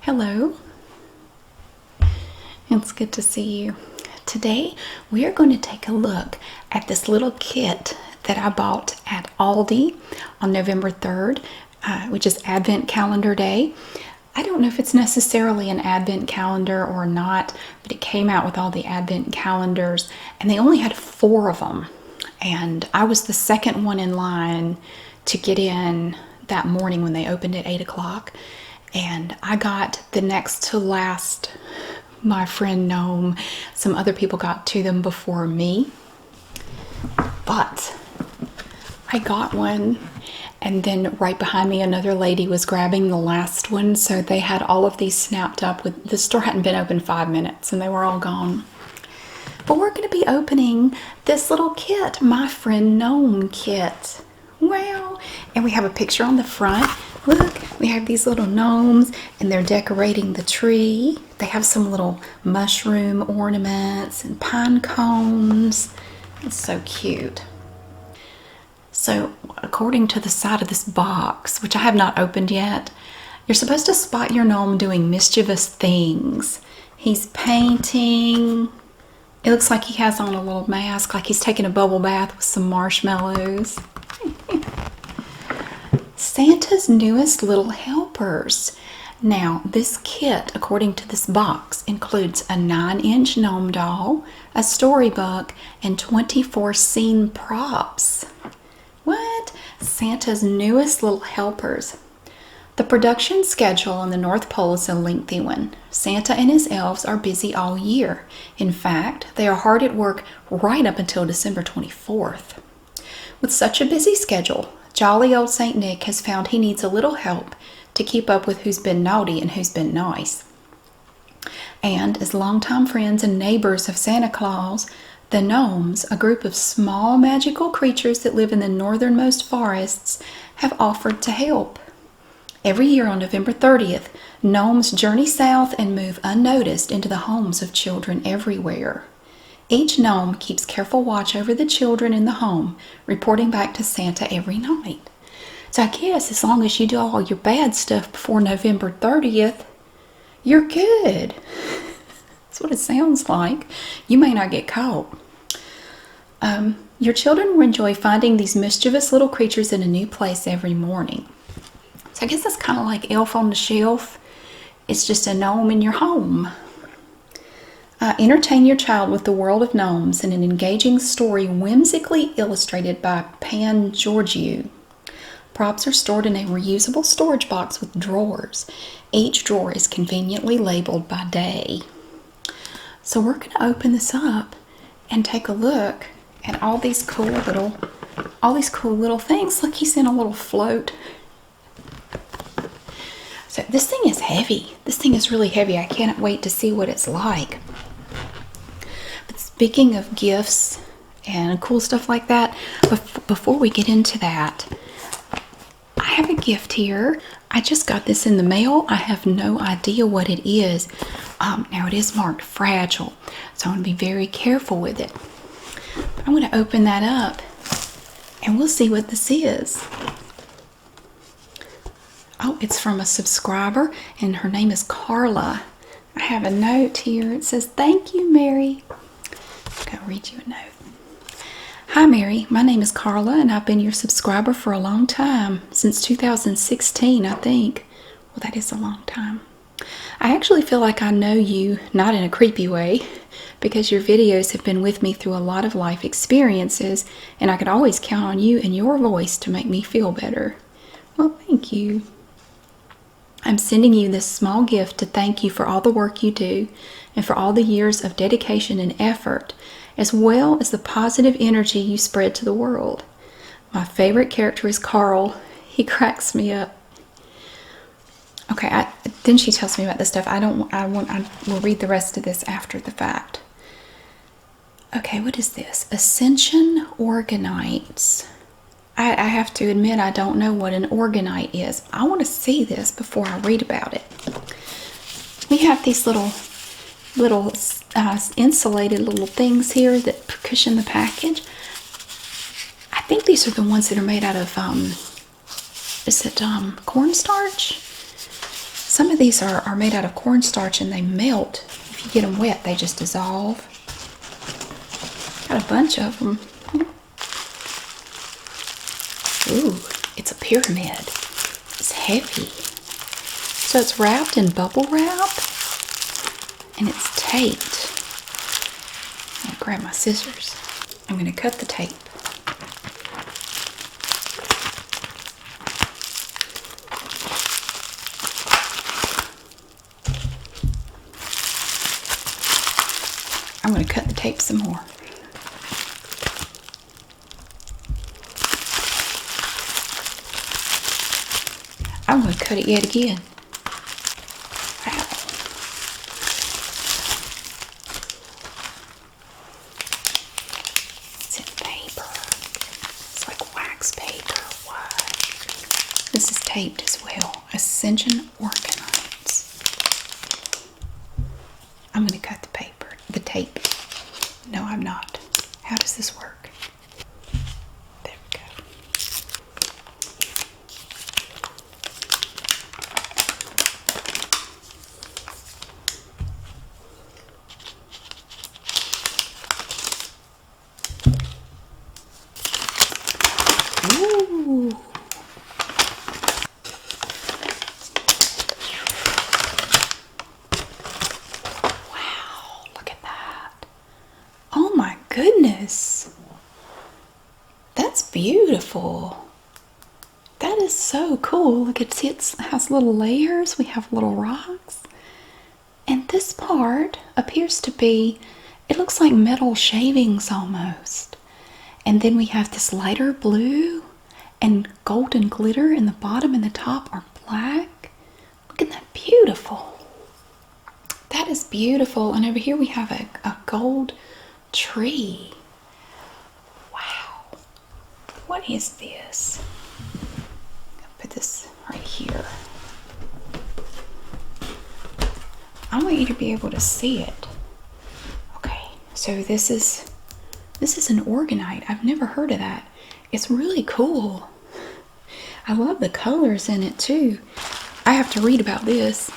Hello. It's good to see you. Today we are going to take a look at this little kit that I bought at Aldi on November 3rd, which is Advent Calendar Day. I don't know if it's necessarily an Advent calendar or not, but it came out with all the Advent calendars and they only had 4 of them. And I was the second one in line to get in that morning when they opened at 8 o'clock. And I got the next to last. My friend Gnome, some other people got to them before me. But I got one, and then right behind me another lady was grabbing the last one, so they had all of these snapped up. With the store hadn't been open 5 minutes and they were all gone. But we're going to be opening this little kit, my friend Gnome kit. Wow. And we have a picture on the front. Look, we have these little gnomes and they're decorating the tree. They have some little mushroom ornaments and pine cones. It's so cute. So according to the side of this box, which I have not opened yet, you're supposed to spot your gnome doing mischievous things. He's painting. It looks like he has on a little mask, like he's taking a bubble bath with some marshmallows. Santa's newest little helpers. Now, this kit, according to this box, includes a 9-inch gnome doll, a storybook, and 24 scene props. What? Santa's newest little helpers. The production schedule on the North Pole is a lengthy one. Santa and his elves are busy all year. In fact, they are hard at work right up until December 24th. With such a busy schedule, jolly old St. Nick has found he needs a little help to keep up with who's been naughty and who's been nice. And as longtime friends and neighbors of Santa Claus, the gnomes, a group of small magical creatures that live in the northernmost forests, have offered to help. Every year on November 30th, gnomes journey south and move unnoticed into the homes of children everywhere. Each gnome keeps careful watch over the children in the home, reporting back to Santa every night. So I guess as long as you do all your bad stuff before November 30th, you're good. That's what it sounds like. You may not get caught. Your children will enjoy finding these mischievous little creatures in a new place every morning. So I guess that's kind of like Elf on the Shelf. It's just a gnome in your home. Entertain your child with the world of gnomes in an engaging story whimsically illustrated by Pan Georgiou. Props are stored in a reusable storage box with drawers. Each drawer is conveniently labeled by day. So we're going to open this up and take a look at all these cool little things. Look, he's in a little float. So this thing is heavy. This thing is really heavy. I can't wait to see what it's like. But speaking of gifts and cool stuff like that, before we get into that, I have a gift here. I just got this in the mail. I have no idea what it is. Now it is marked fragile, so I'm going to be very careful with it. But I'm going to open that up and we'll see what this is. Oh, it's from a subscriber and her name is Carla. I have a note here. It says, "Thank you, Mary." I'm going to read you a note. "Hi, Mary. My name is Carla and I've been your subscriber for a long time. Since 2016, I think. Well, that is a long time. I actually feel like I know you, not in a creepy way, because your videos have been with me through a lot of life experiences and I could always count on you and your voice to make me feel better." Well, thank you. "I'm sending you this small gift to thank you for all the work you do and for all the years of dedication and effort, as well as the positive energy you spread to the world. My favorite character is Carl. He cracks me up." Okay, then she tells me about this stuff. I will read the rest of this after the fact. Okay, what is this? Ascension Organites. I have to admit I don't know what an organite is. I want to see this before I read about it. We have these little insulated little things here that cushion the package. I think these are the ones that are made out of, is it cornstarch? Some of these are made out of cornstarch and they melt. If you get them wet, they just dissolve. Got a bunch of them. Ooh, it's a pyramid. It's heavy. So it's wrapped in bubble wrap and it's taped. I'm gonna grab my scissors. I'm gonna cut the tape. I'm going to cut the tape some more. I'm going to cut it yet again. Wow. It's in paper. It's like wax paper. What? This is taped as well. Ascension Organites. I'm going to cut the tape. No, I'm not. How does this work? There we go. Ooh. Oh my goodness. That's beautiful. That is so cool. Look, it has little layers. We have little rocks. And this part appears to be, it looks like metal shavings almost. And then we have this lighter blue and golden glitter in the bottom and the top are black. Look at that, beautiful. That is beautiful. And over here we have a gold tree. Wow. What is this? I'll put this right here. I want you to be able to see it. Okay, so this is an organite. I've never heard of that. It's really cool. I love the colors in it too. I have to read about this.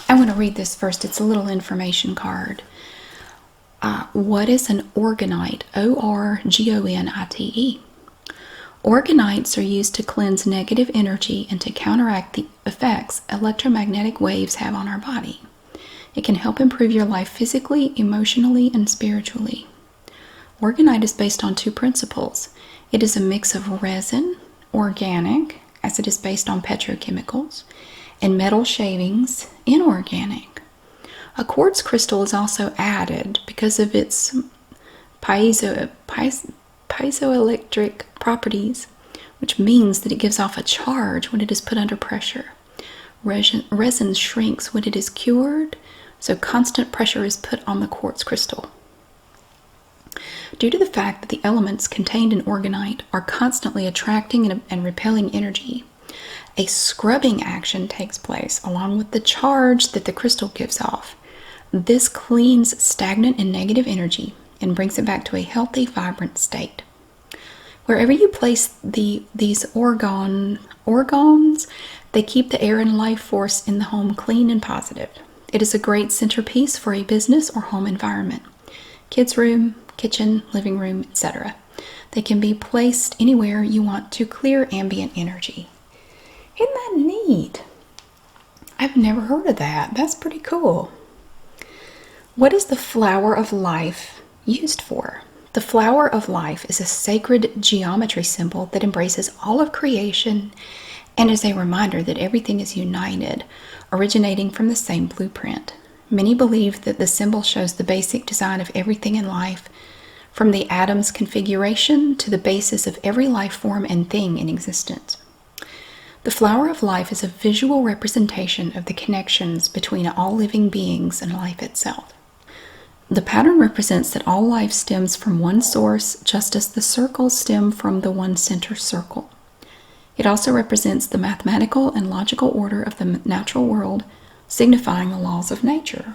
I want to read this first. It's a little information card. What is an organite? O-R-G-O-N-I-T-E. Organites are used to cleanse negative energy and to counteract the effects electromagnetic waves have on our body. It can help improve your life physically, emotionally, and spiritually. Organite is based on two principles. It is a mix of resin, organic, as it is based on petrochemicals, and metal shavings, inorganic. A quartz crystal is also added because of its piezoelectric properties, which means that it gives off a charge when it is put under pressure. Resin shrinks when it is cured, so constant pressure is put on the quartz crystal. Due to the fact that the elements contained in organite are constantly attracting and repelling energy, a scrubbing action takes place along with the charge that the crystal gives off. This cleans stagnant and negative energy and brings it back to a healthy, vibrant state. Wherever you place these organs, they keep the air and life force in the home clean and positive. It is a great centerpiece for a business or home environment. Kids' room, kitchen, living room, etc. They can be placed anywhere you want to clear ambient energy. Isn't that neat? I've never heard of that. That's pretty cool. What is the flower of life used for? The flower of life is a sacred geometry symbol that embraces all of creation and is a reminder that everything is united, originating from the same blueprint. Many believe that the symbol shows the basic design of everything in life, from the atom's configuration to the basis of every life form and thing in existence. The flower of life is a visual representation of the connections between all living beings and life itself. The pattern represents that all life stems from one source, just as the circles stem from the one center circle. It also represents the mathematical and logical order of the natural world, signifying the laws of nature.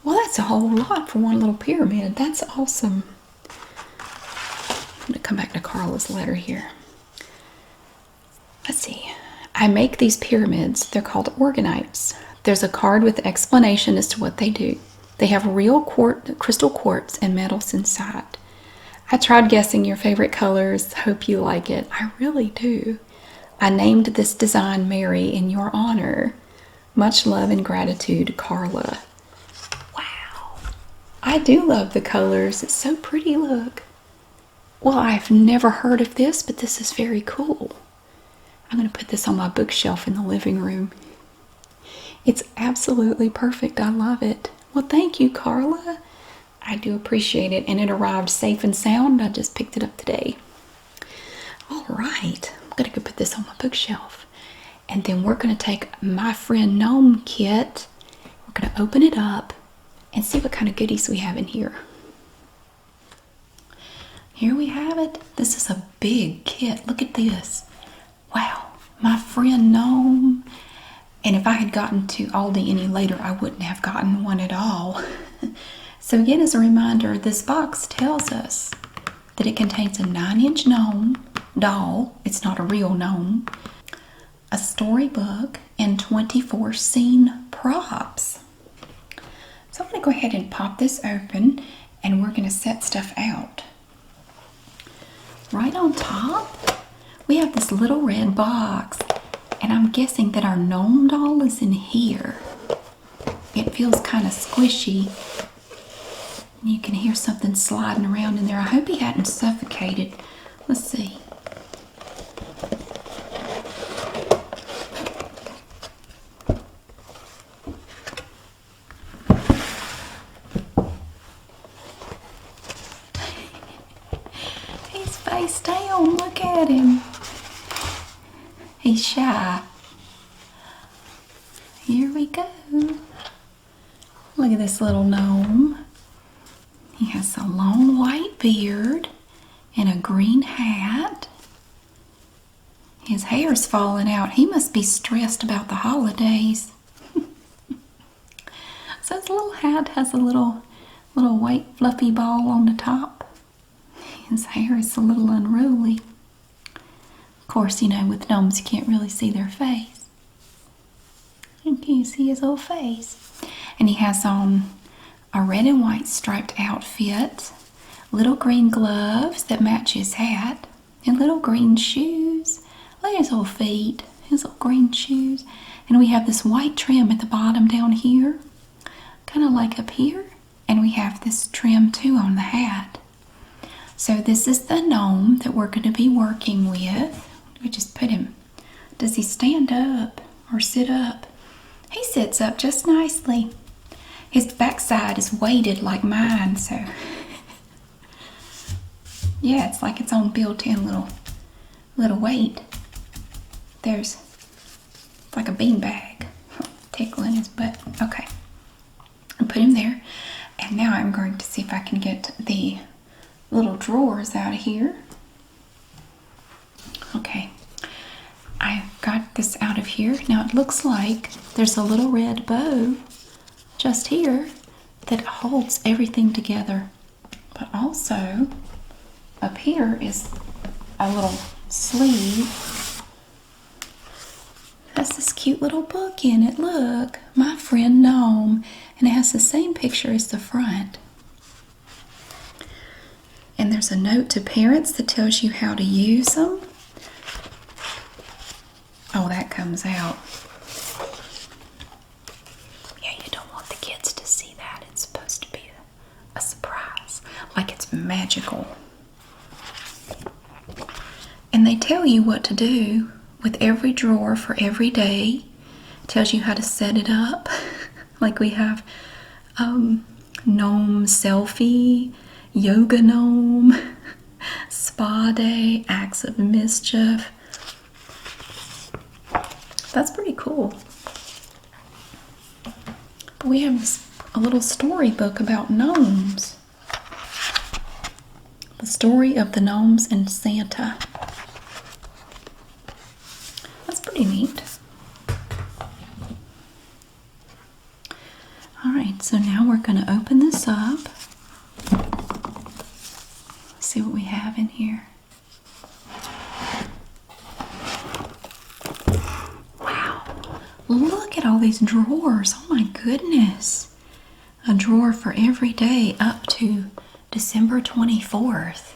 Well, that's a whole lot for one little pyramid. That's awesome. I'm going to come back to Carla's letter here. Let's see. I make these pyramids. They're called organites. There's a card with explanation as to what they do. They have real crystal quartz and metals inside. I tried guessing your favorite colors. Hope you like it. I really do. I named this design Mary in your honor. Much love and gratitude, Carla. Wow. I do love the colors. It's so pretty, look. Well, I've never heard of this, but this is very cool. I'm going to put this on my bookshelf in the living room. It's absolutely perfect. I love it. Well, thank you, Carla. I do appreciate it, and it arrived safe and sound. I just picked it up today. All right, I'm going to go put this on my bookshelf. And then we're going to take my friend Gnome kit. We're going to open it up and see what kind of goodies we have in here. Here we have it. This is a big kit. Look at this. Wow, my friend Gnome. And if I had gotten to Aldi any later, I wouldn't have gotten one at all. So again, as a reminder, this box tells us that it contains a 9-inch gnome doll. It's not a real gnome. A storybook and 24 scene props. So I'm going to go ahead and pop this open, and we're going to set stuff out. Right on top, we have this little red box, and I'm guessing that our gnome doll is in here. It feels kind of squishy. You can hear something sliding around in there. I hope he hadn't suffocated. Let's see. He's face down. Look at him. He's shy. Here we go. Look at this little gnome. He has a long white beard and a green hat. His hair's falling out. He must be stressed about the holidays. So his little hat has a little white fluffy ball on the top. His hair is a little unruly. Of course, you know, with gnomes you can't really see their face. You can see his little face. And he has on a red and white striped outfit, little green gloves that match his hat, and little green shoes. Look at his little feet, his little green shoes. And we have this white trim at the bottom down here, kind of like up here. And we have this trim too on the hat. So this is the gnome that we're going to be working with. We just put him. Does he stand up or sit up? He sits up just nicely. His backside is weighted like mine, so yeah, it's like its own built-in little weight. There's like a beanbag tickling his butt. Okay, I put him there, and now I'm going to see if I can get the little drawers out of here. Okay, I got this out of here. Now it looks like there's a little red bow just here that holds everything together, but also up here is a little sleeve. That's this cute little book in it. Look, my friend Gnome, and it has the same picture as the front. And there's a note to parents that tells you how to use them. Oh, that comes out. Like it's magical. And they tell you what to do with every drawer for every day. It tells you how to set it up. Like we have gnome selfie, yoga gnome, spa day, acts of mischief. That's pretty cool. But we have a little storybook about gnomes. The story of the gnomes and Santa. That's pretty neat. Alright, so now we're going to open this up. See what we have in here. Look at all these drawers. Oh my goodness. A drawer for every day up to December 24th.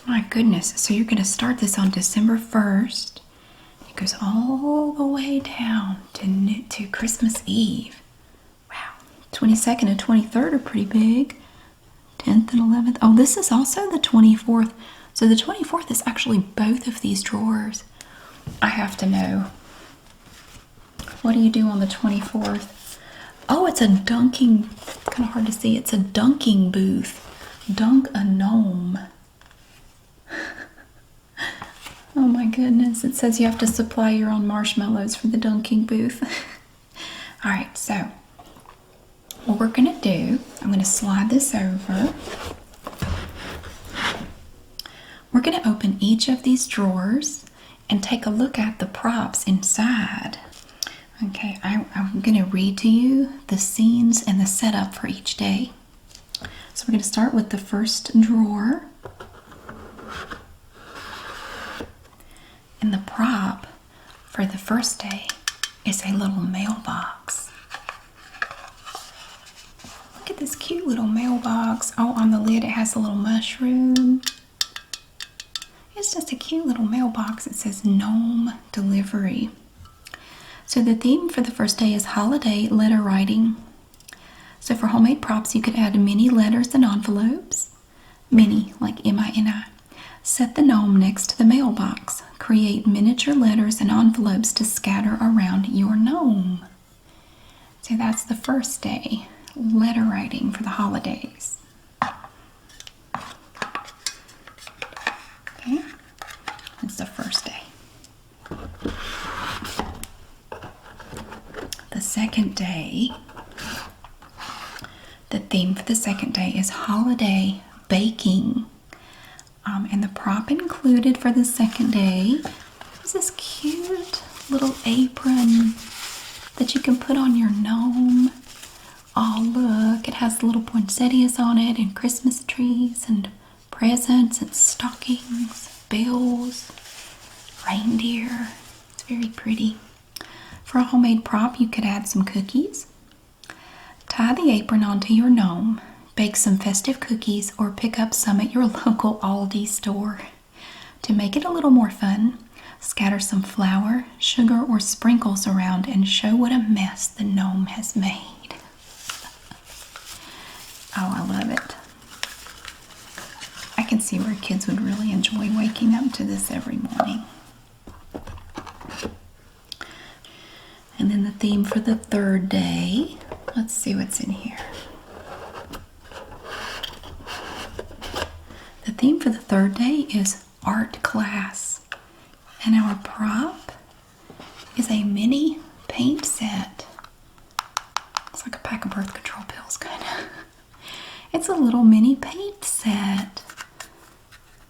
My goodness. So you're going to start this on December 1st. It goes all the way down to Christmas Eve. Wow. 22nd and 23rd are pretty big. 10th and 11th. Oh, this is also the 24th. So the 24th is actually both of these drawers. I have to know. What do you do on the 24th? Oh, it's a dunking. It's kind of hard to see. It's a dunking booth. Dunk a gnome. Oh my goodness. It says you have to supply your own marshmallows for the dunking booth. All right, so what we're going to do, I'm going to slide this over. We're going to open each of these drawers and take a look at the props inside. Okay, I'm going to read to you the scenes and the setup for each day. So we're going to start with the first drawer. And the prop for the first day is a little mailbox. Look at this cute little mailbox. Oh, on the lid it has a little mushroom. It's just a cute little mailbox. It says Gnome Delivery. So the theme for the first day is holiday letter writing. So for homemade props, you could add mini letters and envelopes. Mini, like M-I-N-I. Set the gnome next to the mailbox. Create miniature letters and envelopes to scatter around your gnome. So that's the first day, letter writing for the holidays. Okay, that's the first day. The second day, the theme for the second day is holiday baking. And the prop included for the second day is this cute little apron that you can put on your gnome. Oh, look, it has little poinsettias on it and Christmas trees and presents and stockings, bells, reindeer. It's very pretty. For a homemade prop, you could add some cookies. Tie the apron onto your gnome. Bake some festive cookies or pick up some at your local Aldi store. To make it a little more fun, scatter some flour, sugar, or sprinkles around and show what a mess the gnome has made. Oh, I love it. I can see where kids would really enjoy waking up to this every morning. And then the theme for the third day, let's see what's in here. The theme for the third day is art class. And our prop is a mini paint set. It's like a pack of birth control pills, kind of. It's a little mini paint set.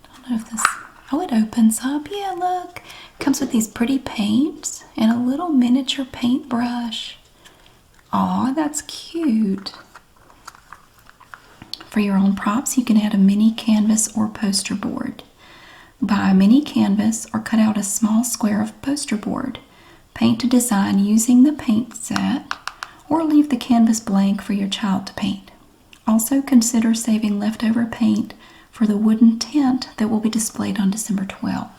I don't know if this... Oh, it opens up. Yeah, look. It comes with these pretty paints and a little miniature paintbrush. Aw, that's cute. For your own props, you can add a mini canvas or poster board. Buy a mini canvas or cut out a small square of poster board. Paint a design using the paint set or leave the canvas blank for your child to paint. Also consider saving leftover paint for the wooden tent that will be displayed on December 12th.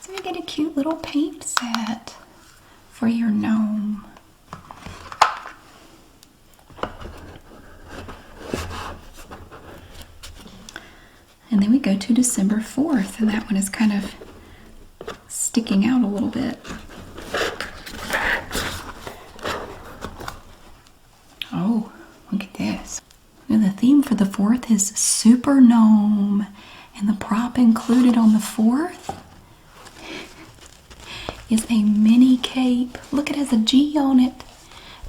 So you get a cute little paint set for your gnome. And then we go to December 4th, and that one is kind of sticking out a little bit. Oh, look at this. And the theme for the 4th is Super Gnome. And the prop included on the 4th is a mini cape. Look, it has a G on it.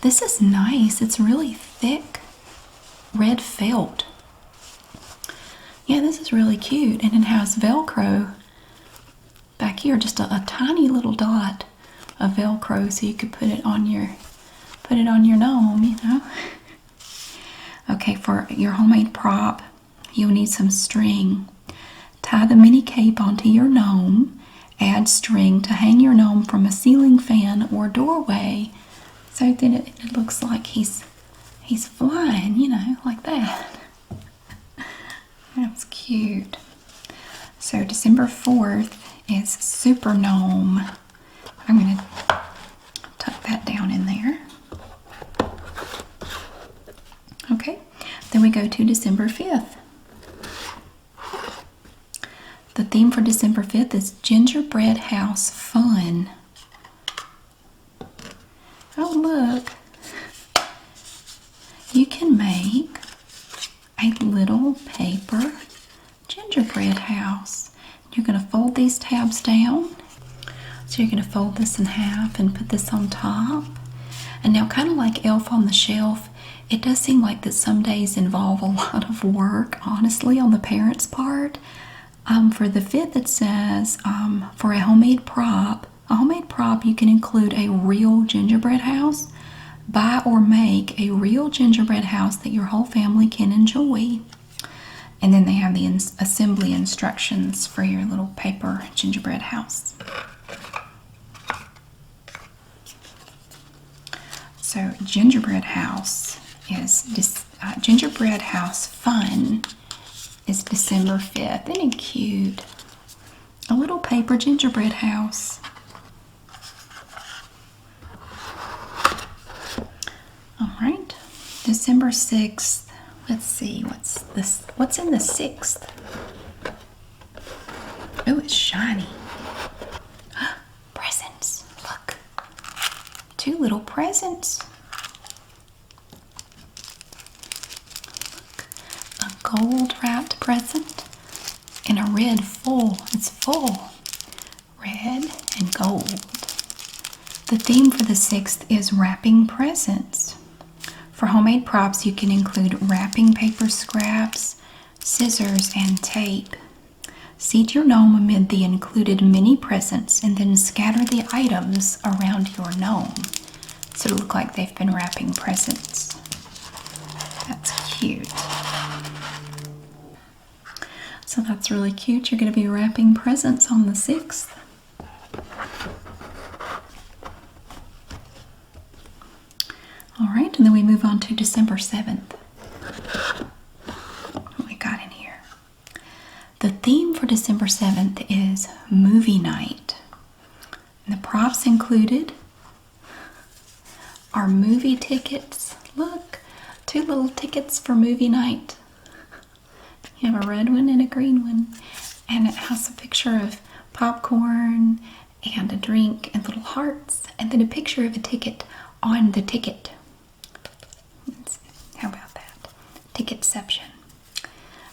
This is nice. It's really thick red felt. Yeah, this is really cute, and it has Velcro back here, just a tiny little dot of Velcro, so you could put it on your gnome, you know. Okay, for your homemade prop, you'll need some string. Tie the mini cape onto your gnome Add string to hang your gnome from a ceiling fan or doorway. So then it looks like he's flying, you know, like that. That's cute. So December 4th is Super Gnome. I'm going to tuck that down in there. Okay, then we go to December 5th. The theme for December 5th is Gingerbread House Fun. Oh, look. You can make a little paper gingerbread house. You're going to fold these tabs down. So you're going to fold this in half and put this on top. And now, kind of like Elf on the Shelf, it does seem like that some days involve a lot of work, honestly, on the parents' part. For the 5th, it says, for a homemade prop, you can include a real gingerbread house. Buy or make a real gingerbread house that your whole family can enjoy. And then they have the assembly instructions for your little paper gingerbread house. So gingerbread house is gingerbread house fun is December 5th. Isn't it cute? A little paper gingerbread house. All right, December 6th. Let's see, what's in the 6th? Oh, it's shiny. Presents, look. 2 little presents. Look, a gold wrapped present and a red full. It's full. Red and gold. The theme for the 6th is wrapping presents. For homemade props, you can include wrapping paper scraps, scissors, and tape. Seat your gnome amid the included mini presents and then scatter the items around your gnome. So it'll look like they've been wrapping presents. That's cute. So that's really cute. You're going to be wrapping presents on the 6th. All right, and then we move on to December 7th. What we got in here? The theme for December 7th is movie night. And the props included are movie tickets. Look, 2 little tickets for movie night. You have a red one and a green one. And it has a picture of popcorn and a drink and little hearts. And then a picture of a ticket on the ticket. How about that? Ticketception.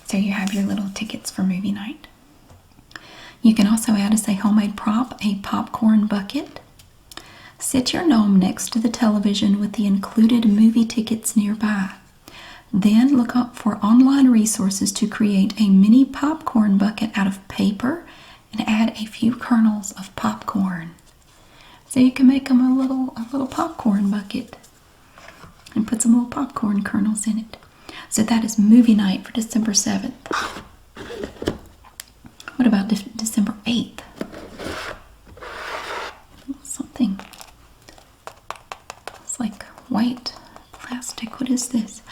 So you have your little tickets for movie night. You can also add as a homemade prop a popcorn bucket. Sit your gnome next to the television with the included movie tickets nearby. Then look up for online resources to create a mini popcorn bucket out of paper and add a few kernels of popcorn. So you can make them a little popcorn bucket and put some little popcorn kernels in it. So that is movie night for December 7th. What about December 8th? Something. It's like white plastic. What is this?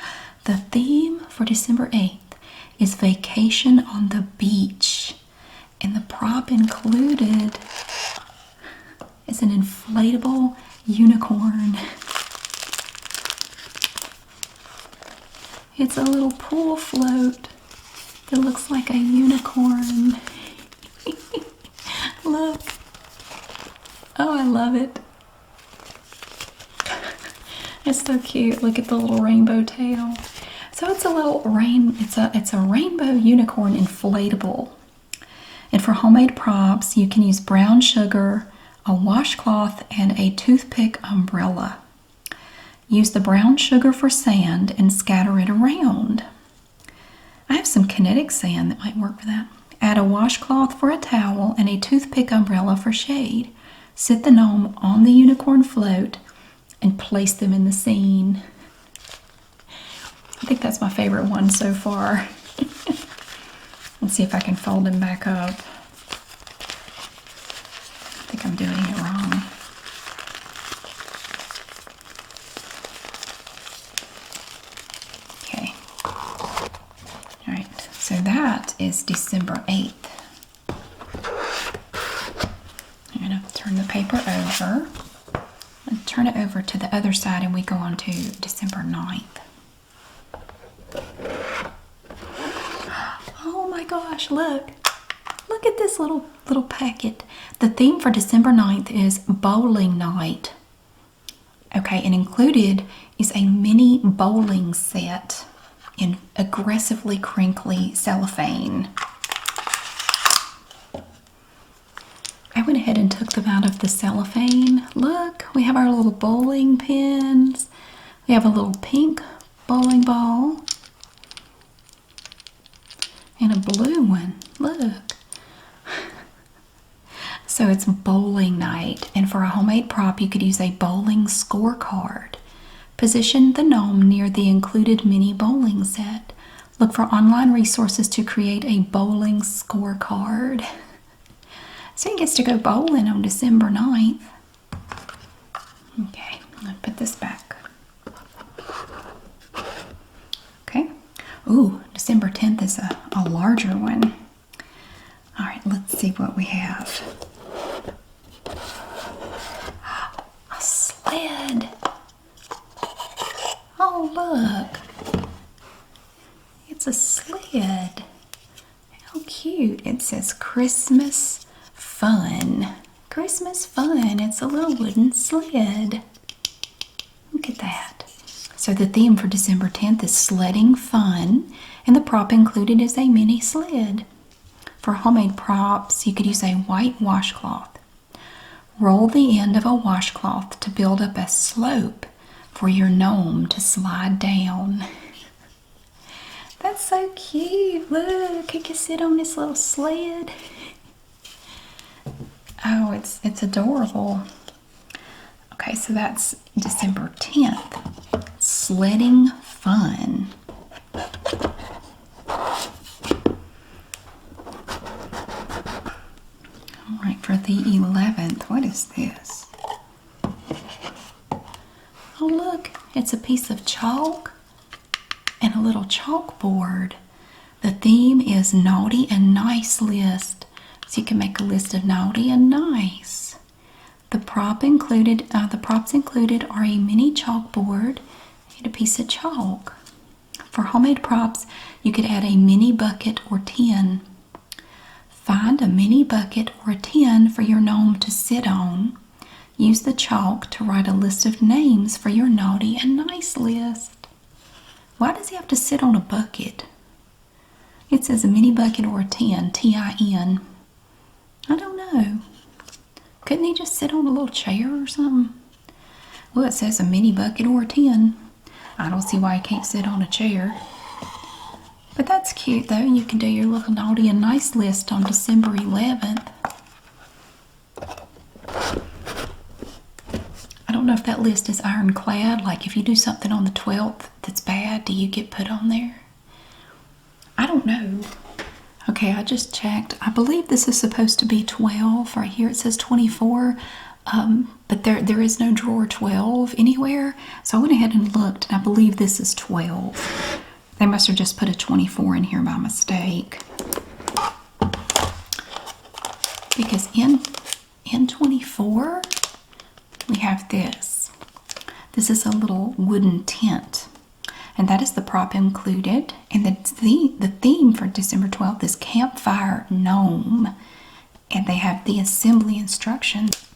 The theme for December 8th is vacation on the beach. And the prop included is an inflatable unicorn. It's a little pool float that looks like a unicorn. Look. Oh, I love it. It's so cute. Look at the little rainbow tail. So it's a little it's a rainbow unicorn inflatable. And for homemade props, you can use brown sugar, a washcloth, and a toothpick umbrella. Use the brown sugar for sand and scatter it around. I have some kinetic sand that might work for that. Add a washcloth for a towel and a toothpick umbrella for shade. Sit the gnome on the unicorn float and place them in the scene. I think that's my favorite one so far. Let's see if I can fold him back up. that is December 8th. I'm going to turn the paper over and turn it over to the other side, and we go on to December 9th. Oh my gosh, look. Look at this little packet. The theme for December 9th is bowling night. Okay, and included is a mini bowling set in aggressively crinkly cellophane. I went ahead and took them out of the cellophane. Look, we have our little bowling pins. We have a little pink bowling ball. And a blue one. Look. So it's bowling night. And for a homemade prop, you could use a bowling scorecard. Position the gnome near the included mini bowling set. Look for online resources to create a bowling scorecard. So he gets to go bowling on December 9th. Okay, I'm going to put this back. Okay. Ooh, December 10th is a larger one. All right, let's see what we have. A sled. Oh, look. It's a sled. How cute. It says Christmas Fun. Christmas Fun. It's a little wooden sled. Look at that. So the theme for December 10th is sledding fun, and the prop included is a mini sled. For homemade props, you could use a white washcloth. Roll the end of a washcloth to build up a slope for your gnome to slide down. That's so cute. Look, he can sit on this little sled. Oh, it's adorable. Okay, so that's December 10th. Sledding fun. All right, for the 11th, what is this? Oh, look, it's a piece of chalk and a little chalkboard. The theme is naughty and nice list. So you can make a list of naughty and nice. The props included are a mini chalkboard and a piece of chalk. For homemade props, you could add a mini bucket or tin. Find a mini bucket or a tin for your gnome to sit on. Use the chalk to write a list of names for your naughty and nice list. Why does he have to sit on a bucket? It says a mini bucket or a tin, T-I-N. I don't know. Couldn't he just sit on a little chair or something? Well, it says a mini bucket or a tin. I don't see why he can't sit on a chair. But that's cute, though. You can do your little naughty and nice list on December 11th. I don't know if that list is ironclad. Like, if you do something on the 12th that's bad, do you get put on there? I don't know. Okay, I just checked. I believe this is supposed to be 12. Right here it says 24. But there is no drawer 12 anywhere. So I went ahead and looked, and I believe this is 12. They must have just put a 24 in here by mistake. Because in 24, we have this. This is a little wooden tent. And that is the prop included. And the theme for December 12th is Campfire Gnome. And they have the assembly instructions.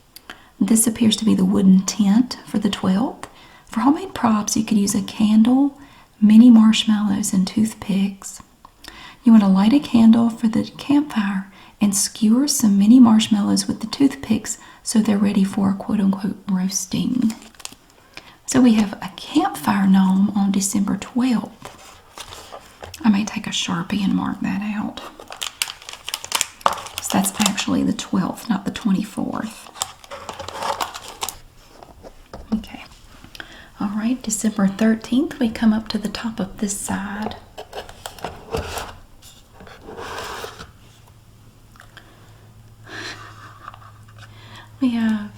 This appears to be the wooden tent for the 12th. For homemade props, you could use a candle, mini marshmallows, and toothpicks. You want to light a candle for the campfire and skewer some mini marshmallows with the toothpicks so they're ready for quote-unquote roasting. So we have a campfire gnome on December 12th. I may take a Sharpie and mark that out. So that's actually the 12th, not the 24th. Okay. All right, December 13th, we come up to the top of this side. We have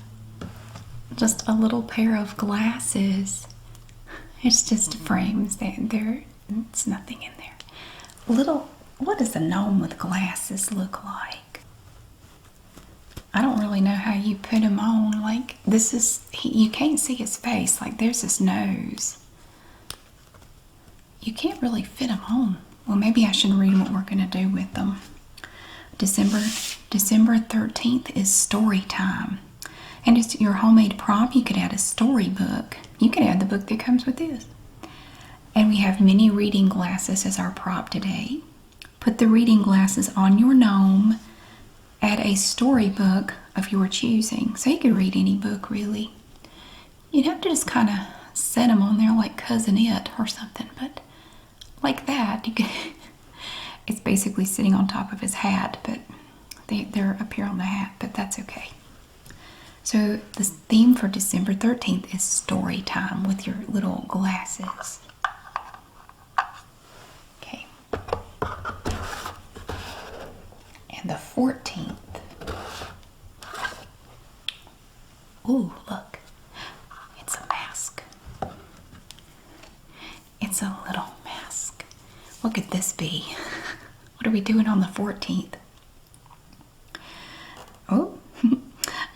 just a little pair of glasses. It's just frames. It's nothing in there. Little What does a gnome with glasses look like? I don't really know how you put him on. Like, this is, you can't see his face. Like, there's his nose. You can't really fit him on. Well, maybe I should read what we're going to do with them. December 13th is story time. And it's your homemade prop. You could add a storybook. You could add the book that comes with this. And we have mini reading glasses as our prop today. Put the reading glasses on your gnome. Add a storybook of your choosing. So you could read any book, really. You'd have to just kind of set them on there like Cousin It or something. But like that, you could, it's basically sitting on top of his hat. But they're up here on the hat, but that's okay. So the theme for December 13th is story time with your little glasses. Okay. And the 14th. Ooh, look. It's a mask. It's a little mask. What could this be? What are we doing on the 14th? Oh.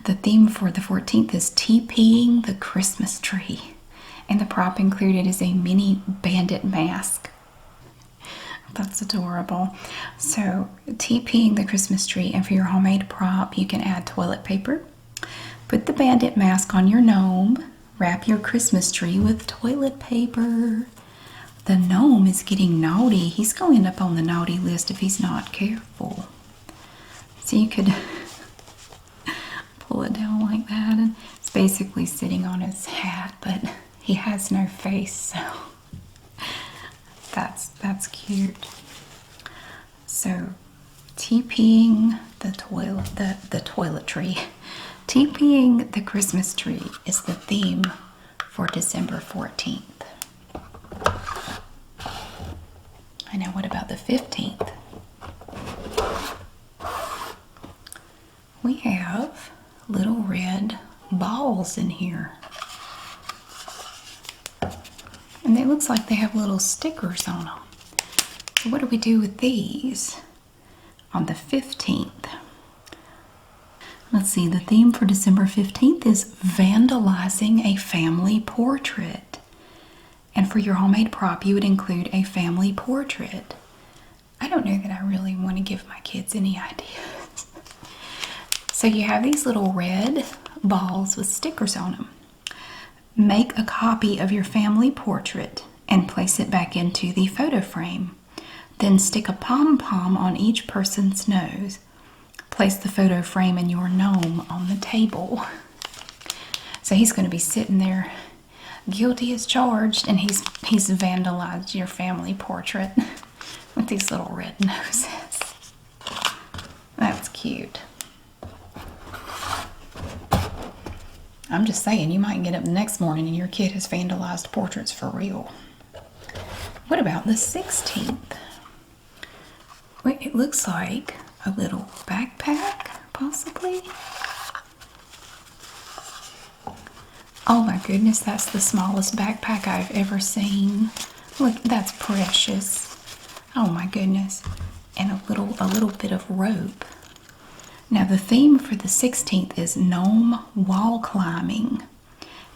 The theme for the 14th is TPing the Christmas tree. And the prop included is a mini bandit mask. That's adorable. So, TPing the Christmas tree, and for your homemade prop, you can add toilet paper. Put the bandit mask on your gnome. Wrap your Christmas tree with toilet paper. The gnome is getting naughty. He's going up on the naughty list if he's not careful. So you could pull it down like that, and it's basically sitting on his hat, but he has no face, so that's cute. So TPing the toiletry, TPing the Christmas tree is the theme for December 14th. I know. What about the 15th? We have little red balls in here. And it looks like they have little stickers on them. So what do we do with these on the 15th? Let's see, the theme for December 15th is vandalizing a family portrait. And for your homemade prop, you would include a family portrait. I don't know that I really want to give my kids any ideas. So you have these little red balls with stickers on them. Make a copy of your family portrait and place it back into the photo frame. Then stick a pom-pom on each person's nose. Place the photo frame and your gnome on the table. So he's going to be sitting there, guilty as charged, and he's vandalized your family portrait with these little red noses. That's cute. I'm just saying, you might get up the next morning and your kid has vandalized portraits for real. What about the 16th? Wait, it looks like a little backpack, possibly. Oh my goodness, that's the smallest backpack I've ever seen. Look, that's precious. Oh my goodness. And a little bit of rope. Now the theme for the 16th is gnome wall climbing.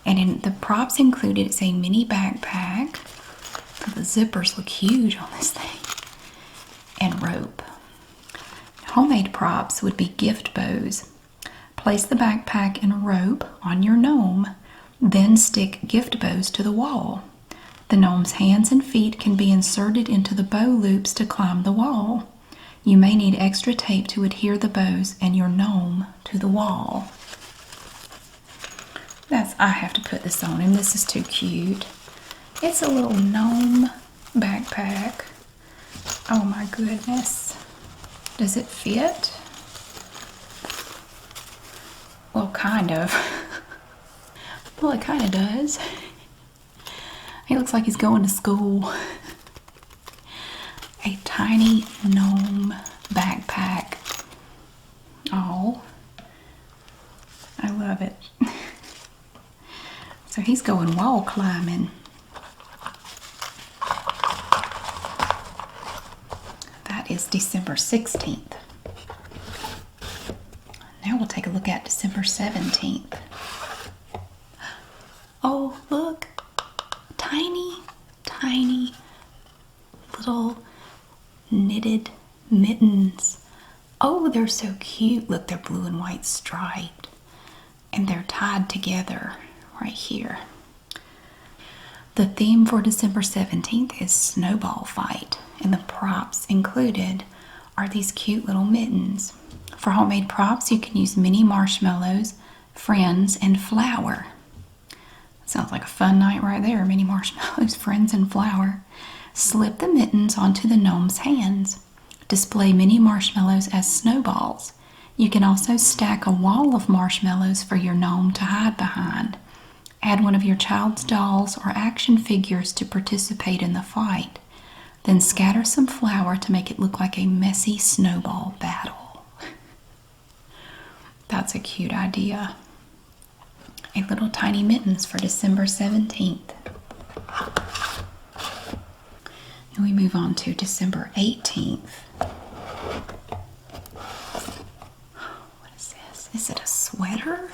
And in the props included, it's a mini backpack. The zippers look huge on this thing. And rope. Homemade props would be gift bows. Place the backpack and rope on your gnome, then stick gift bows to the wall. The gnome's hands and feet can be inserted into the bow loops to climb the wall. You may need extra tape to adhere the bows and your gnome to the wall. I have to put this on him. This is too cute. It's a little gnome backpack. Oh my goodness. Does it fit? Well, kind of. Well, it kind of does. He looks like he's going to school. A tiny gnome backpack. Oh, I love it. So he's going wall climbing. is December 16th. Now we'll take a look at December 17th. Oh, look. Tiny, tiny little knitted mittens. Oh, they're so cute. Look, they're blue and white striped. And they're tied together right here. The theme for December 17th is snowball fight. And the props included are these cute little mittens. For homemade props, you can use mini marshmallows, friends, and flour. Sounds like a fun night right there. Mini marshmallows, friends, and flour. Slip the mittens onto the gnome's hands. Display mini marshmallows as snowballs. You can also stack a wall of marshmallows for your gnome to hide behind. Add one of your child's dolls or action figures to participate in the fight. Then scatter some flour to make it look like a messy snowball battle. That's a cute idea. A little tiny mittens for December 17th. And we move on to December 18th. What is this? Is it a sweater?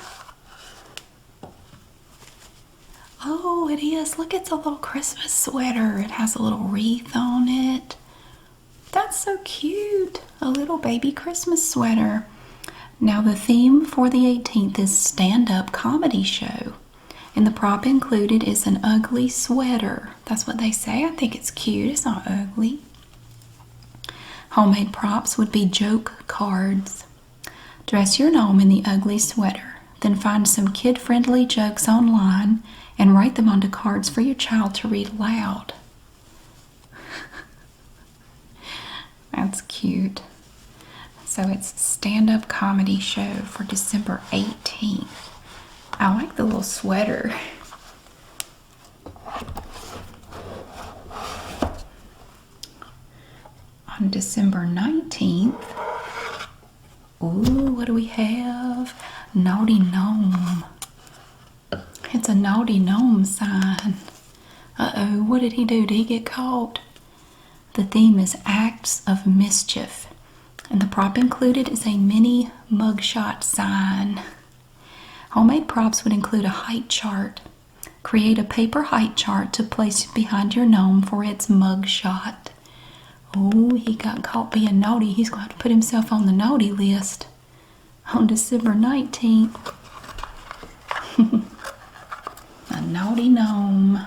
Oh, it is. Look, it's a little Christmas sweater. It has a little wreath on it. That's so cute. A little baby Christmas sweater. Now the theme for the 18th is stand-up comedy show. And the prop included is an ugly sweater. That's what they say. I think it's cute. It's not ugly. Homemade props would be joke cards. Dress your gnome in the ugly sweater. Then find some kid-friendly jokes online and write them onto cards for your child to read aloud. That's cute. So it's stand-up comedy show for December 18th. I like the little sweater. On December 19th, ooh, what do we have? Naughty Gnome. It's a naughty gnome sign. Uh-oh, what did he do? Did he get caught? The theme is acts of mischief. And the prop included is a mini mugshot sign. Homemade props would include a height chart. Create a paper height chart to place behind your gnome for its mugshot. Oh, he got caught being naughty. He's going to have to put himself on the naughty list on December 19th. A naughty gnome.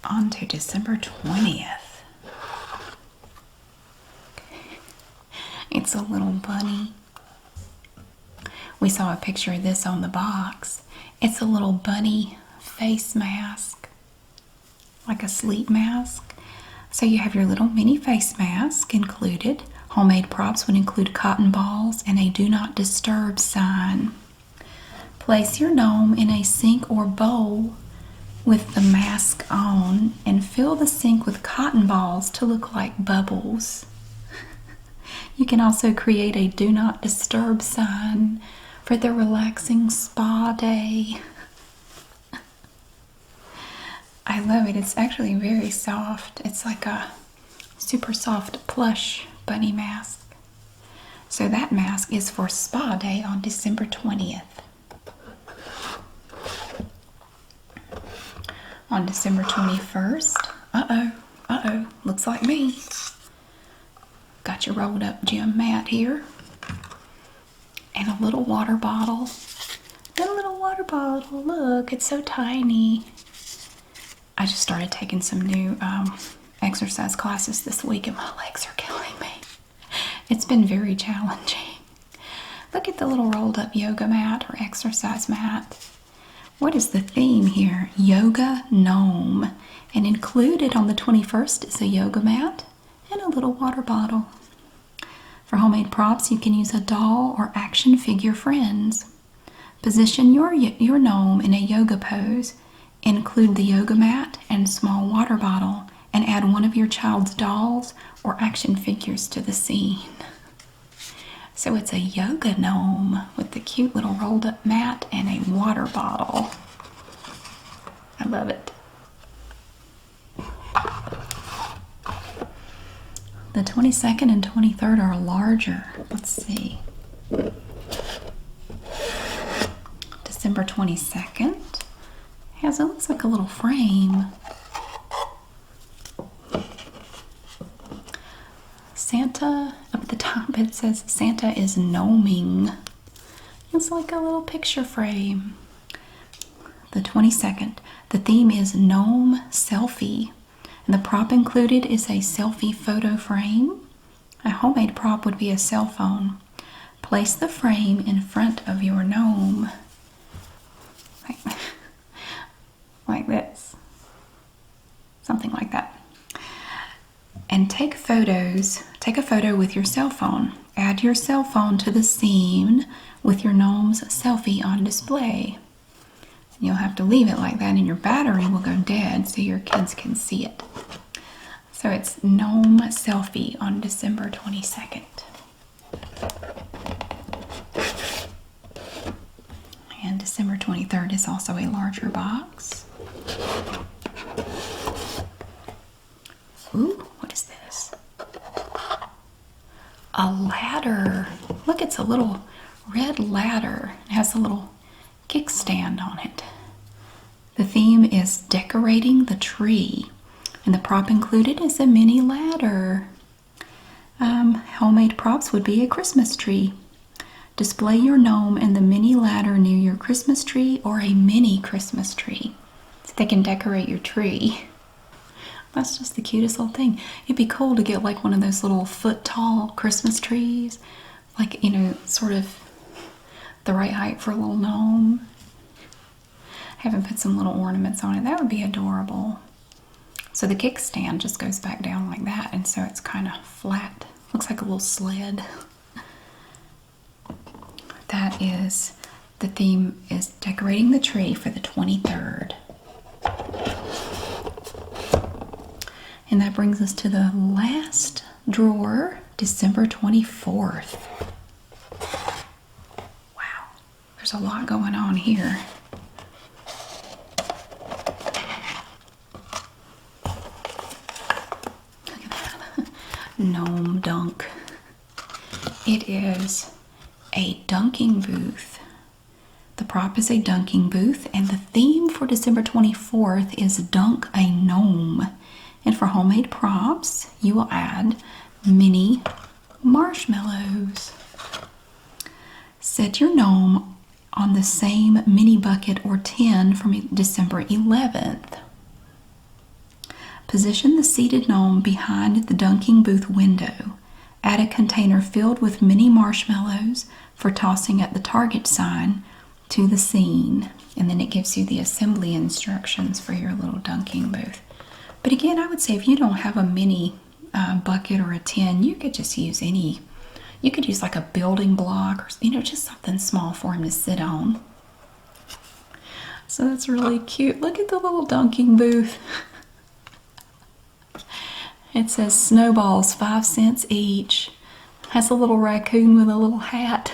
On to December 20th. It's a little bunny. We saw a picture of this on the box. It's a little bunny face mask, like a sleep mask. So you have your little mini face mask included. Homemade props would include cotton balls and a do not disturb sign. Place your gnome in a sink or bowl with the mask on and fill the sink with cotton balls to look like bubbles. You can also create a do not disturb sign for the relaxing spa day. I love it. It's actually very soft. It's like a super soft plush bunny mask. So that mask is for spa day on December 20th. On December 21st, looks like me. Got your rolled up gym mat here. And a little water bottle. And a little water bottle. Look, it's so tiny. I just started taking some new exercise classes this week and my legs are killing me. It's been very challenging. Look at the little rolled up yoga mat or exercise mat. What is the theme here? Yoga Gnome. And included on the 21st is a yoga mat and a little water bottle. For homemade props, you can use a doll or action figure friends. Position your gnome in a yoga pose. Include the yoga mat and small water bottle and add one of your child's dolls or action figures to the scene. So it's a yoga gnome with the cute little rolled up mat and a water bottle. I love it. The 22nd and 23rd are larger. Let's see. December 22nd it looks like a little frame. Santa, up at the top it says Santa is gnoming. It's like a little picture frame. The 22nd, the theme is gnome selfie. And the prop included is a selfie photo frame. A homemade prop would be a cell phone. Place the frame in front of your gnome. Like this. Something like that. And take photos. Take a photo with your cell phone. Add your cell phone to the scene with your gnome's selfie on display. You'll have to leave it like that and your battery will go dead so your kids can see it. So it's gnome selfie on December 22nd. And December 23rd is also a larger box. Ooh, what is this? A ladder. Look, it's a little red ladder. It has a little kickstand on it. The theme is decorating the tree, and the prop included is a mini ladder. Homemade props would be a Christmas tree. Display your gnome and the mini ladder near your Christmas tree or a mini Christmas tree so they can decorate your tree. That's just the cutest little thing. It'd be cool to get like one of those little foot-tall Christmas trees, like, you know, sort of the right height for a little gnome. Have him put some little ornaments on it. That would be adorable. So the kickstand just goes back down like that, and so it's kind of flat. Looks like a little sled. That is, the theme is decorating the tree for the 23rd. And that brings us to the last drawer, December 24th. Wow, there's a lot going on here. Look at that. Gnome dunk. It is a dunking booth. The prop is a dunking booth, and the theme for December 24th is Dunk a Gnome. And for homemade props, you will add mini marshmallows. Set your gnome on the same mini bucket or tin from December 11th. Position the seated gnome behind the dunking booth window. Add a container filled with mini marshmallows for tossing at the target sign to the scene. And then it gives you the assembly instructions for your little dunking booth. But again, I would say if you don't have a mini bucket or a tin, you could just use any. You could use like a building block or, you know, just something small for him to sit on. So that's really cute. Look at the little dunking booth. It says snowballs 5 cents each. Has a little raccoon with a little hat.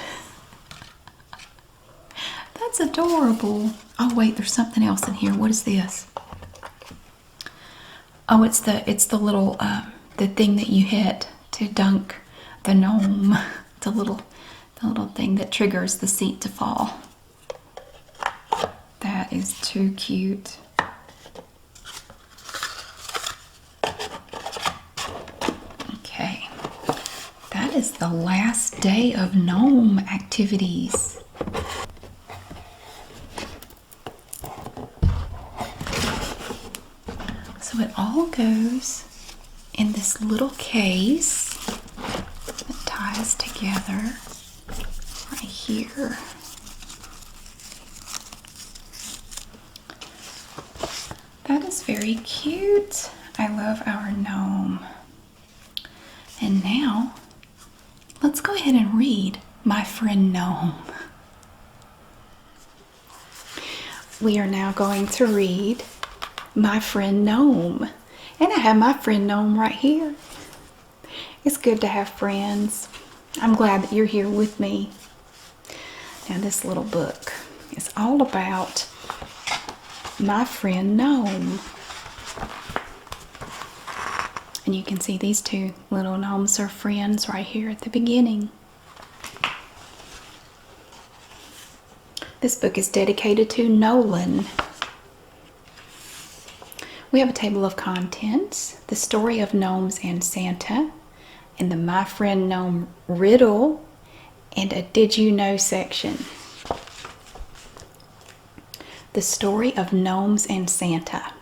That's adorable. Oh wait, there's something else in here. What is this? Oh, it's the little the thing that you hit to dunk the gnome. The little thing that triggers the seat to fall. That is too cute. Okay, that is the last day of gnome activities. So it all goes in this little case that ties together right here. That is very cute. I love our gnome. And now, let's go ahead and read My Friend Gnome. We are now going to read My Friend Gnome. And I have my friend Gnome right here. It's good to have friends. I'm glad that you're here with me. Now this little book is all about my friend Gnome. And you can see these two little gnomes are friends right here at the beginning. This book is dedicated to Nolan. We have a table of contents, the story of gnomes and Santa, and the My Friend Gnome riddle, and a Did You Know section. The story of gnomes and Santa.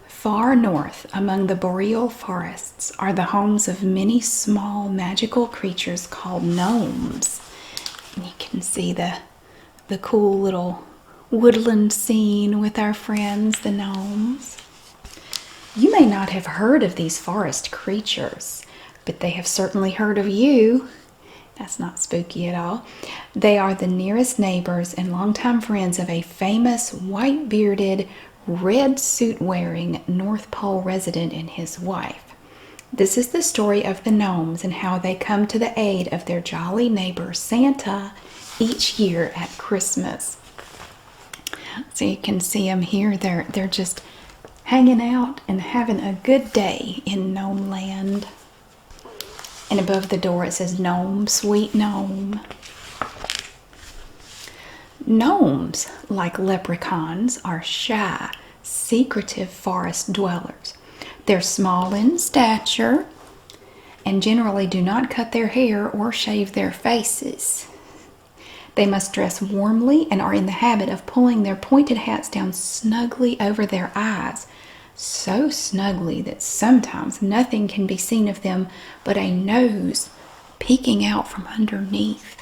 Far north, among the boreal forests, are the homes of many small magical creatures called gnomes. And you can see the cool little woodland scene with our friends, the gnomes. You may not have heard of these forest creatures, but they have certainly heard of you. That's not spooky at all. They are the nearest neighbors and longtime friends of a famous white-bearded, red suit-wearing North Pole resident and his wife. This is the story of the gnomes and how they come to the aid of their jolly neighbor Santa each year at Christmas. So you can see them here. They're just hanging out and having a good day in Gnome Land. And above the door it says, Gnome, sweet gnome. Gnomes, like leprechauns, are shy, secretive forest dwellers. They're small in stature and generally do not cut their hair or shave their faces. They must dress warmly and are in the habit of pulling their pointed hats down snugly over their eyes, so snugly that sometimes nothing can be seen of them but a nose peeking out from underneath.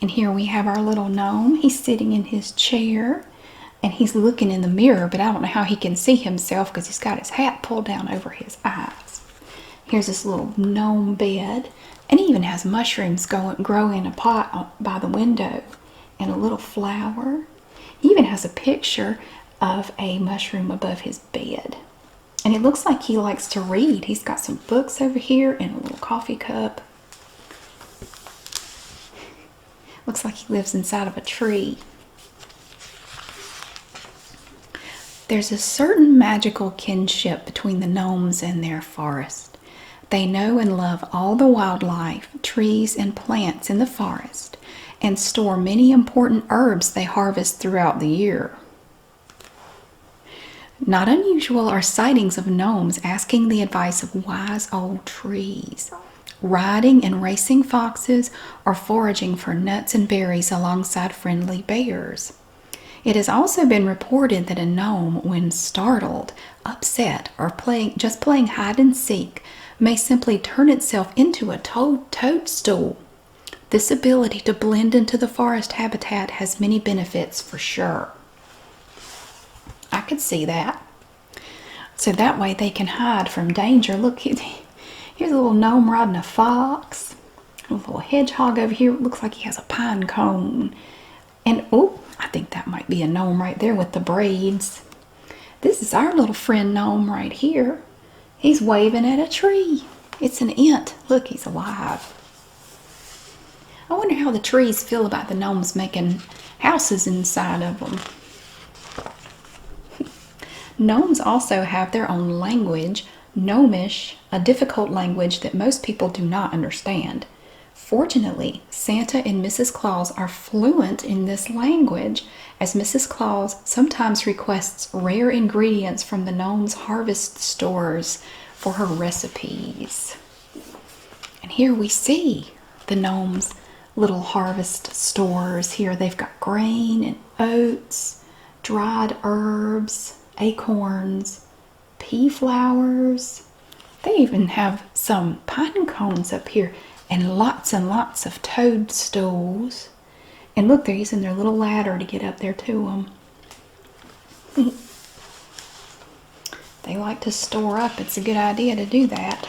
And here we have our little gnome. He's sitting in his chair and he's looking in the mirror, but I don't know how he can see himself because he's got his hat pulled down over his eyes. Here's this little gnome bed, and he even has mushrooms grow in a pot by the window and a little flower. He even has a picture of a mushroom above his bed. And it looks like he likes to read. He's got some books over here and a little coffee cup. Looks like he lives inside of a tree. There's a certain magical kinship between the gnomes and their forest. They know and love all the wildlife, trees, and plants in the forest, and store many important herbs they harvest throughout the year. Not unusual are sightings of gnomes asking the advice of wise old trees, riding and racing foxes, or foraging for nuts and berries alongside friendly bears. It has also been reported that a gnome, when startled, upset, or just playing hide and seek, may simply turn itself into a toadstool. This ability to blend into the forest habitat has many benefits for sure. I could see that. So that way they can hide from danger. Look, here's a little gnome riding a fox. A little hedgehog over here. It looks like he has a pine cone. And, oh, I think that might be a gnome right there with the braids. This is our little friend gnome right here. He's waving at a tree. It's an ant. Look, he's alive. I wonder how the trees feel about the gnomes making houses inside of them. Gnomes also have their own language, Gnomish, a difficult language that most people do not understand. Fortunately, Santa and Mrs. Claus are fluent in this language, as Mrs. Claus sometimes requests rare ingredients from the gnomes' harvest stores for her recipes. And here we see the gnomes' little harvest stores. Here they've got grain and oats, dried herbs, acorns, pea flowers. They even have some pine cones up here and lots of toadstools. And look, they're using their little ladder to get up there to them. They like to store up. It's a good idea to do that.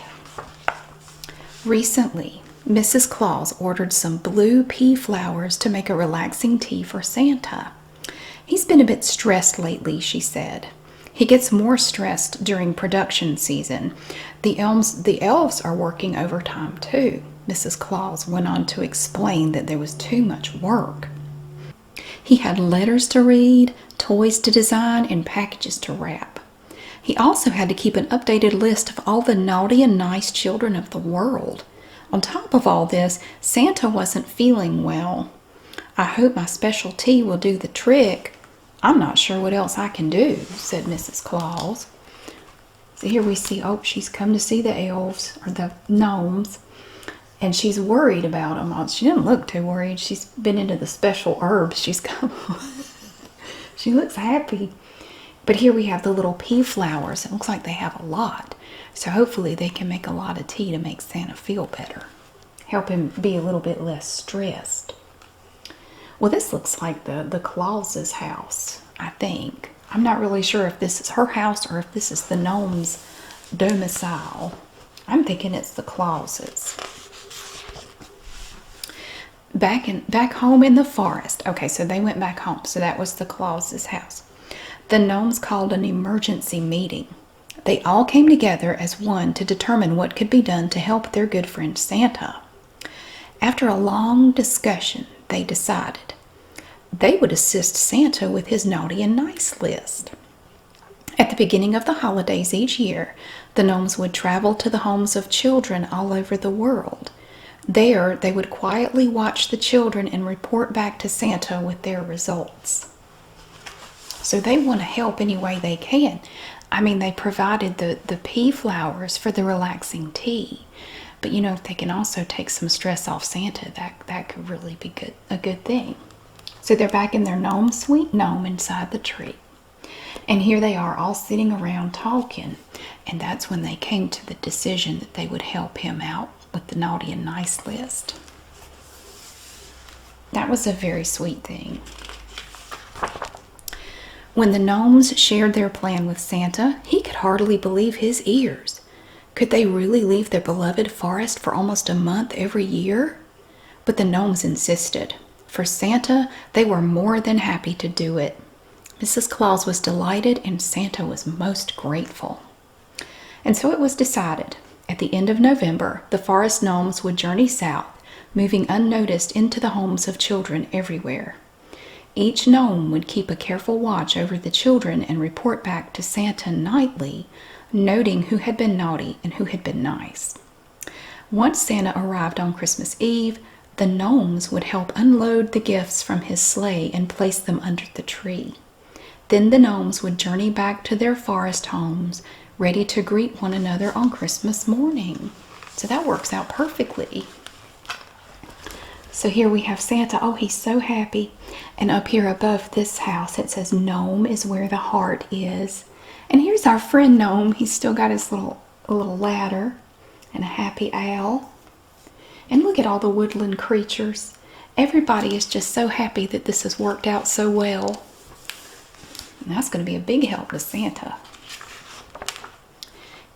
Recently, Mrs. Claus ordered some blue pea flowers to make a relaxing tea for Santa. He's been a bit stressed lately, she said. He gets more stressed during production season. The elves are working overtime too. Mrs. Claus went on to explain that there was too much work. He had letters to read, toys to design, and packages to wrap. He also had to keep an updated list of all the naughty and nice children of the world. On top of all this, Santa wasn't feeling well. "I hope my special tea will do the trick. I'm not sure what else I can do," said Mrs. Claus. So here we see, oh, she's come to see the elves, or the gnomes, and she's worried about them. She didn't look too worried. She's been into the special herbs. She's come. She looks happy. But here we have the little pea flowers. It looks like they have a lot. So hopefully they can make a lot of tea to make Santa feel better. Help him be a little bit less stressed. Well, this looks like the Claus's house, I think. I'm not really sure if this is her house or if this is the gnome's domicile. I'm thinking it's the Claus's. Back home in the forest. Okay, so they went back home. So that was the Claus's house. The gnomes called an emergency meeting. They all came together as one to determine what could be done to help their good friend Santa. After a long discussion, they decided they would assist Santa with his naughty and nice list. At the beginning of the holidays each year, the gnomes would travel to the homes of children all over the world. There, they would quietly watch the children and report back to Santa with their results. So they want to help any way they can. I mean, they provided the pea flowers for the relaxing tea. But, you know, if they can also take some stress off Santa, that could really be a good thing. So they're back in their gnome sweet gnome inside the tree. And here they are all sitting around talking. And that's when they came to the decision that they would help him out with the naughty and nice list. That was a very sweet thing. When the gnomes shared their plan with Santa, he could hardly believe his ears. Could they really leave their beloved forest for almost a month every year? But the gnomes insisted. For Santa, they were more than happy to do it. Mrs. Claus was delighted and Santa was most grateful. And so it was decided. At the end of November, the forest gnomes would journey south, moving unnoticed into the homes of children everywhere. Each gnome would keep a careful watch over the children and report back to Santa nightly, noting who had been naughty and who had been nice. Once Santa arrived on Christmas Eve, the gnomes would help unload the gifts from his sleigh and place them under the tree. Then the gnomes would journey back to their forest homes, ready to greet one another on Christmas morning. So that works out perfectly. So here we have Santa. Oh, he's so happy. And up here above this house, it says Gnome is where the heart is. And here's our friend Gnome. He's still got his little ladder and a happy owl. And look at all the woodland creatures. Everybody is just so happy that this has worked out so well. And that's going to be a big help to Santa.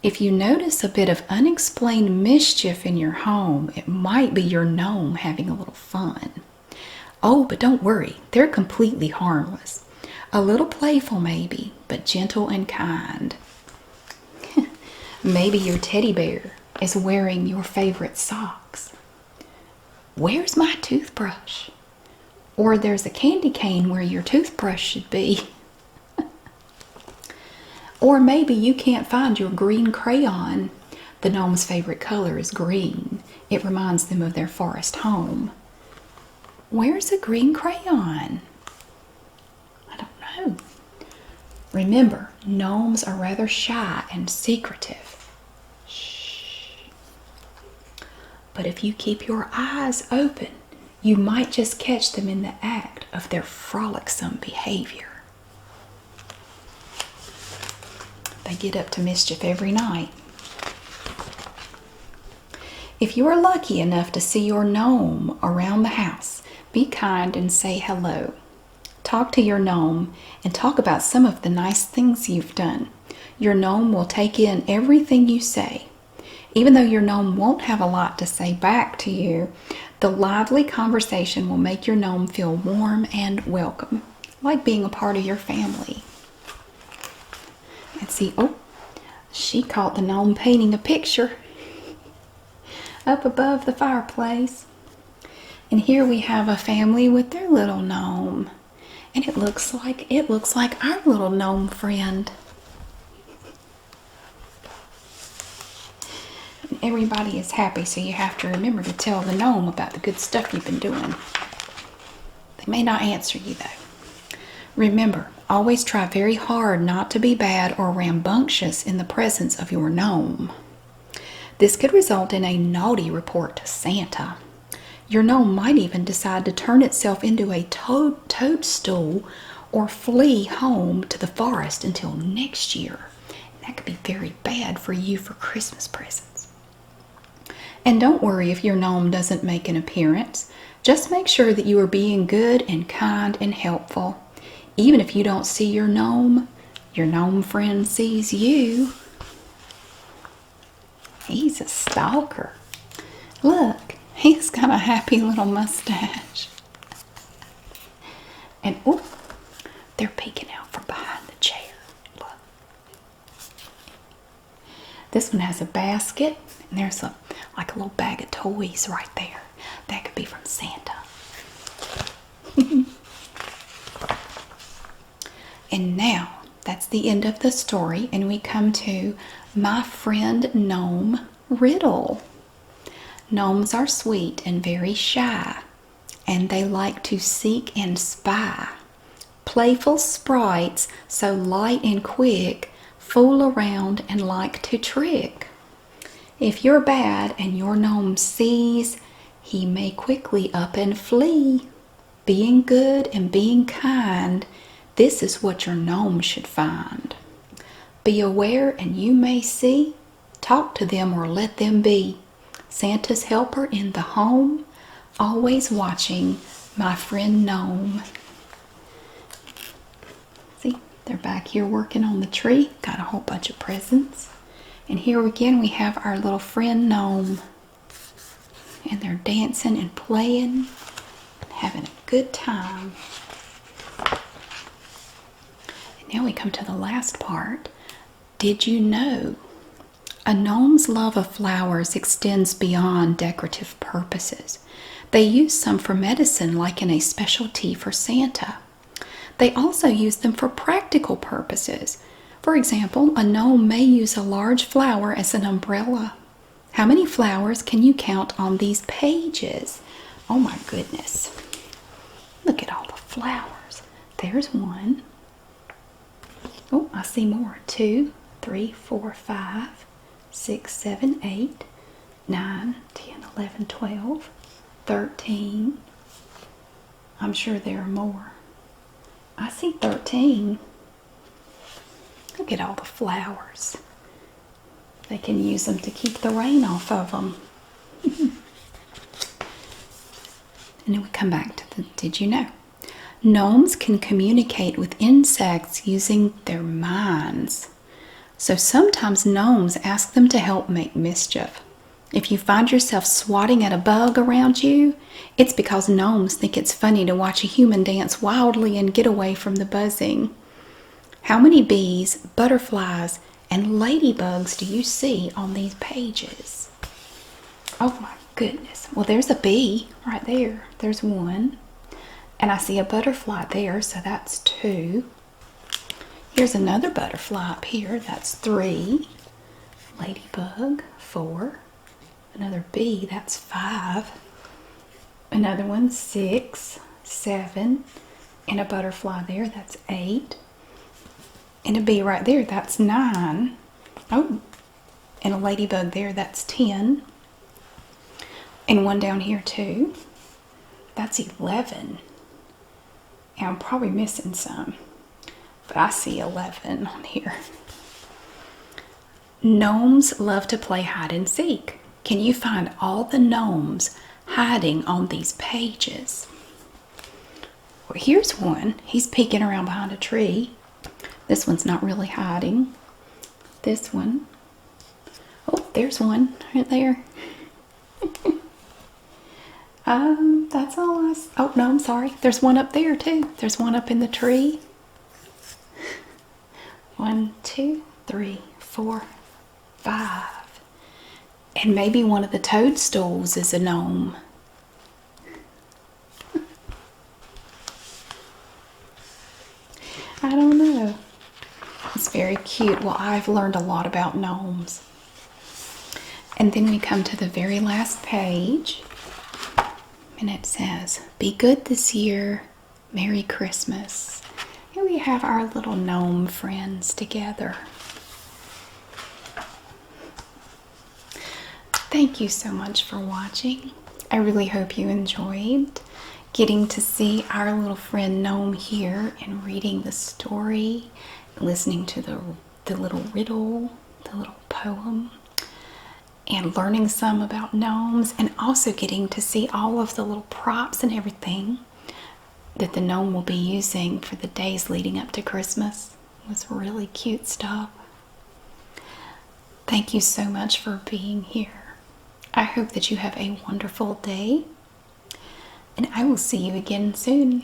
If you notice a bit of unexplained mischief in your home, it might be your gnome having a little fun. Oh, but don't worry, they're completely harmless. A little playful maybe, but gentle and kind. Maybe your teddy bear is wearing your favorite socks. Where's my toothbrush? Or there's a candy cane where your toothbrush should be. Or maybe you can't find your green crayon. The gnome's favorite color is green. It reminds them of their forest home. Where's a green crayon? I don't know. Remember, gnomes are rather shy and secretive. Shh. But if you keep your eyes open, you might just catch them in the act of their frolicsome behavior. They get up to mischief every night. If you are lucky enough to see your gnome around the house, be kind and say hello. Talk to your gnome and talk about some of the nice things you've done. Your gnome will take in everything you say. Even though your gnome won't have a lot to say back to you, the lively conversation will make your gnome feel warm and welcome, like being a part of your family. Let's see, oh, she caught the gnome painting a picture up above the fireplace. And here we have a family with their little gnome. And it looks like our little gnome friend. everybody is happy, so you have to remember to tell the gnome about the good stuff you've been doing. They may not answer you, though. Remember, always try very hard not to be bad or rambunctious in the presence of your gnome. This could result in a naughty report to Santa. Your gnome might even decide to turn itself into a toadstool or flee home to the forest until next year. That could be very bad for you for Christmas presents. And don't worry if your gnome doesn't make an appearance. Just make sure that you are being good and kind and helpful. Even if you don't see your gnome friend sees you. He's a stalker. Look, he's got a happy little mustache. And oh, they're peeking out from behind the chair. Look. This one has a basket, and there's like a little bag of toys right there. That could be from Santa. And now, that's the end of the story, and we come to My Friend Gnome Riddle. Gnomes are sweet and very shy, and they like to seek and spy. Playful sprites, so light and quick, fool around and like to trick. If you're bad and your gnome sees, he may quickly up and flee. Being good and being kind, this is what your gnome should find. Be aware and you may see, talk to them or let them be. Santa's helper in the home, always watching my friend gnome. See, they're back here working on the tree. Got a whole bunch of presents. And here again we have our little friend gnome. And they're dancing and playing, and having a good time. And now we come to the last part. Did you know? A gnome's love of flowers extends beyond decorative purposes. They use some for medicine, like in a special tea for Santa. They also use them for practical purposes. For example, a gnome may use a large flower as an umbrella. How many flowers can you count on these pages? Oh my goodness. Look at all the flowers. There's one. Oh, I see more. 2, 3, 4, 5, 6, 7, 8, 9, 10, 11, 12, 13. I'm sure there are more. I see 13. Look at all the flowers. They can use them to keep the rain off of them. And then we come back to the did you know? Gnomes can communicate with insects using their minds. So sometimes gnomes ask them to help make mischief. If you find yourself swatting at a bug around you, it's because gnomes think it's funny to watch a human dance wildly and get away from the buzzing. How many bees, butterflies, and ladybugs do you see on these pages? Oh my goodness. Well, there's a bee right there. There's one. And I see a butterfly there, so that's 2. Here's another butterfly up here. That's 3. Ladybug, 4. Another bee, that's 5. Another one, 6, 7. And a butterfly there, that's 8. And a bee right there, that's 9. Oh, and a ladybug there, that's 10. And one down here too. That's 11. And I'm probably missing some, but I see 11 on here. Gnomes love to play hide and seek. Can you find all the gnomes hiding on these pages? Well, here's one. He's peeking around behind a tree. This one's not really hiding. This one. Oh, there's one right there. That's all I see. Oh, no, I'm sorry. There's one up there, too. There's one up in the tree. 1, 2, 3, 4, 5. And maybe one of the toadstools is a gnome. I don't know. It's very cute. Well, I've learned a lot about gnomes. And then we come to the very last page, and it says, "Be good this year. Merry Christmas." And we have our little gnome friends together. Thank you so much for watching. I really hope you enjoyed getting to see our little friend Gnome here and reading the story, listening to the little riddle, the little poem, and learning some about gnomes, and also getting to see all of the little props and everything that the gnome will be using for the days leading up to Christmas. It was really cute stuff. Thank you so much for being here. I hope that you have a wonderful day, and I will see you again soon.